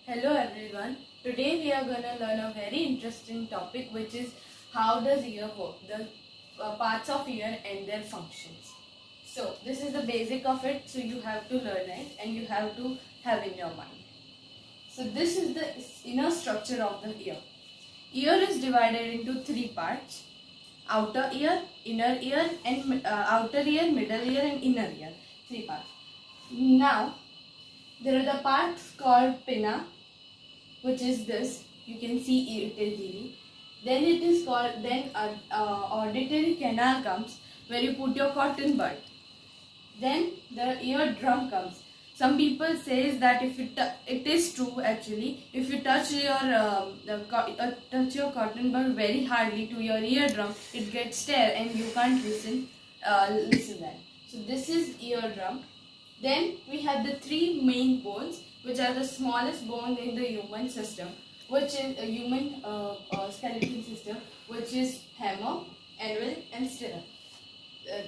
Hello everyone. Today we are going to learn a very interesting topic, which is how does ear work, the parts of ear and their functions. So this is the basic of it, so you have to learn it and you have to have in your mind. So this is the inner structure of the ear. Ear is divided into three parts: outer ear, inner ear, and outer ear, middle ear, and inner ear. Three parts. Now there are the parts called pinna, which is this. You can see it easily. Then it is called, auditory canal comes, where you put your cotton bud. Then the eardrum comes. Some people says that if it is true actually. If you touch your cotton bud very hardly to your eardrum, it gets tear and you can't listen then. So this is eardrum. Then we have the three main bones, which are the smallest bone in the human system, which is a human skeleton system, which is hammer, anvil, and stirrup.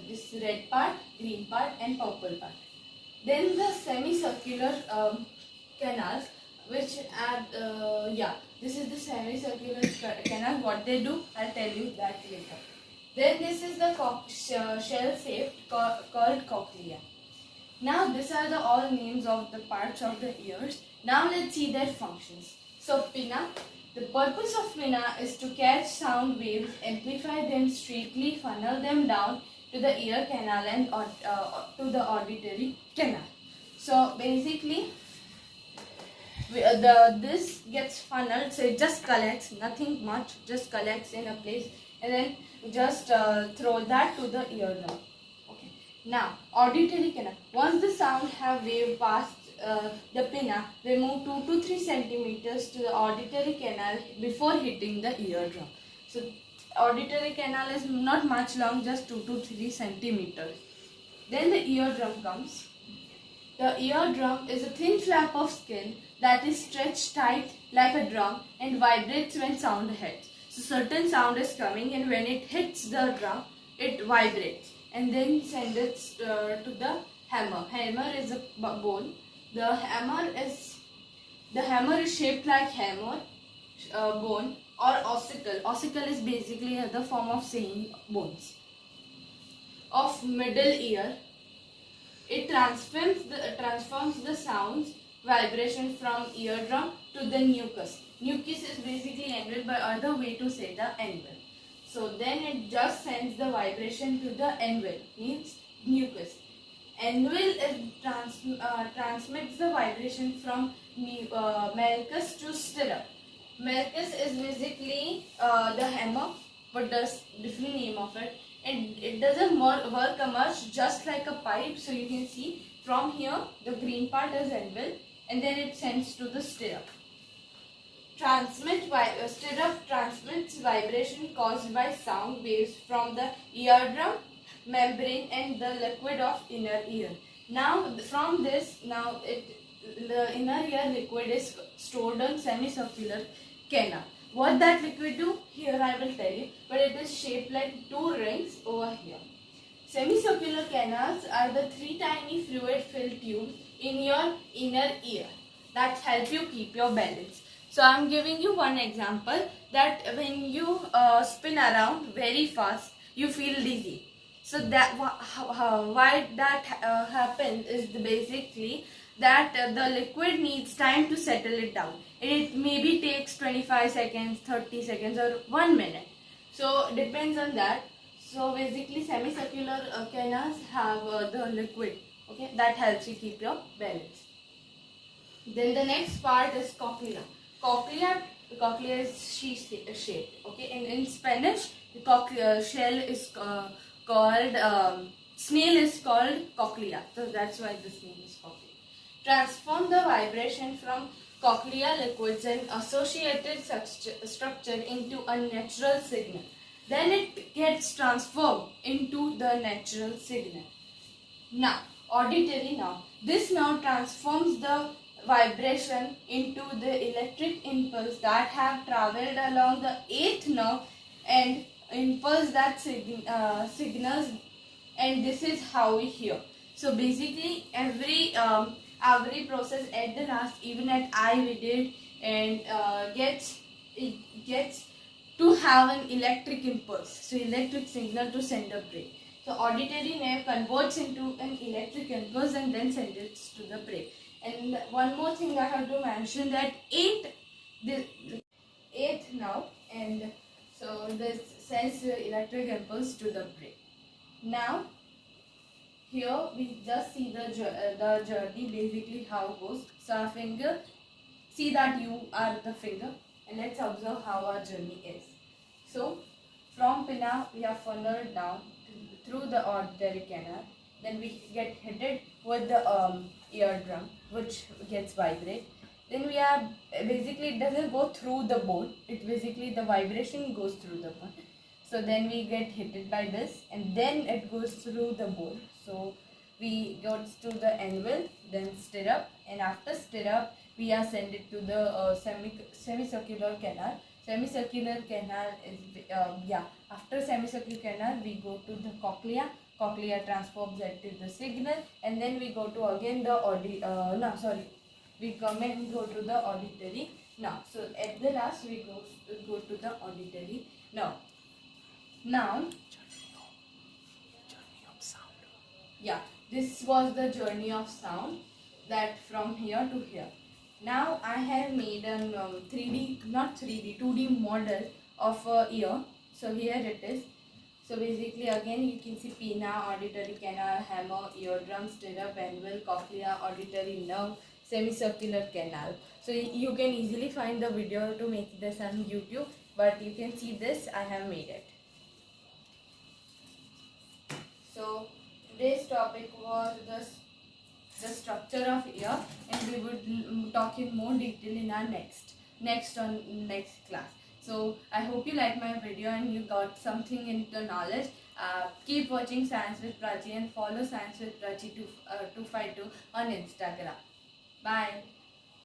This red part, green part, and purple part. Then the semicircular canals, which are this is the semicircular canal. What they do, I'll tell you that later. Then this is the shell-shaped called cochlea. Now these are the all names of the parts of the ears. Now let's see their functions. So pinna. The purpose of pinna is to catch sound waves, amplify them straightly, funnel them down to the ear canal and to the auditory canal. So basically, this gets funneled, so it just collects, nothing much, just collects in a place, and then just throw that to the eardrum. Okay. Now, auditory canal. Once the sound have wave past the pinna, they move 2 to 3 centimeters to the auditory canal before hitting the eardrum. So, auditory canal is not much long, just 2 to 3 centimeters. Then the eardrum comes. The eardrum is a thin flap of skin that is stretched tight like a drum and vibrates when sound hits. So certain sound is coming, and when it hits the drum, it vibrates and then sends it to the hammer. Hammer is a bone. The hammer is shaped like hammer bone or ossicle. Ossicle is basically the form of saying bones. Of middle ear, it transforms the sounds vibration from eardrum to the nucus. Nucus is basically anvil, but other way to say the anvil. So then it just sends the vibration to the anvil, means nucus. Anvil transmits the vibration from malleus to stirrup. Malleus is basically the hammer, but there's different name of it. And it doesn't work much, just like a pipe. So you can see from here the green part is anvil, and then it sends to the stirrup. Stirrup transmits vibration caused by sound waves from the eardrum membrane and the liquid of inner ear. Now from this, the inner ear liquid is stored on semicircular canal. What that liquid do, here I will tell you, but it is shaped like two rings over here. Semicircular canals are the three tiny fluid-filled tubes in your inner ear that help you keep your balance. So I am giving you one example, that when you spin around very fast, you feel dizzy. So that why that happens is basically that the liquid needs time to settle it down. It maybe takes 25 seconds, 30 seconds, or 1 minute. So depends on that. So basically semicircular canals have the liquid, okay, that helps you keep your balance. Then the next part is cochlea. Cochlea is shaped, okay. In Spanish, the shell is called snail is called cochlea. So that's why this name is cochlea. Transform the vibration from cochlea liquids and associated structure into a natural signal. Then it gets transformed into the natural signal. Now, auditory nerve. This now transforms the vibration into the electric impulse that have traveled along the 8th nerve and impulse that signals, and this is how we hear. So basically every every process at the last, even at eye we did, and gets to have an electric impulse, so electric signal to send a brain. So auditory nerve converts into an electric impulse and then sends it to the brain. And one more thing I have to mention, that the eighth now, and so this sends the electric impulse to the brain. Now here we just see the journey, basically how it goes. So our finger, see that you are the finger, and let's observe how our journey is. So from pinna we are funneled down through the auditory canal, then we get hit with the eardrum, which gets vibrate. Then we are basically, it doesn't go through the bone, it basically the vibration goes through the bone. So then we get hit by this, and then it goes through the bone. So we go to the anvil, then stirrup, and after stirrup we are sent it to the semicircular canal. Semicircular canal is after semicircular canal we go to the cochlea. Cochlea transforms it to the signal, and then we go to again the we come and go to the auditory. Now so at the last we go to the auditory. Now yeah, this was the journey of sound, that from here to here. Now I have made a 3D, not 3D, 2D model of a ear. So here it is. So basically again you can see pinna, auditory canal, hammer, eardrum, stirrup, anvil, cochlea, auditory nerve, semicircular canal. So you can easily find the video to make this on YouTube, but you can see this, I have made it. So today's topic was the structure of ear, and we would talk in more detail in our next class. So I hope you like my video and you got something into knowledge. Keep watching Science with Prachi and follow Science with Prachi 252 on Instagram. Bye.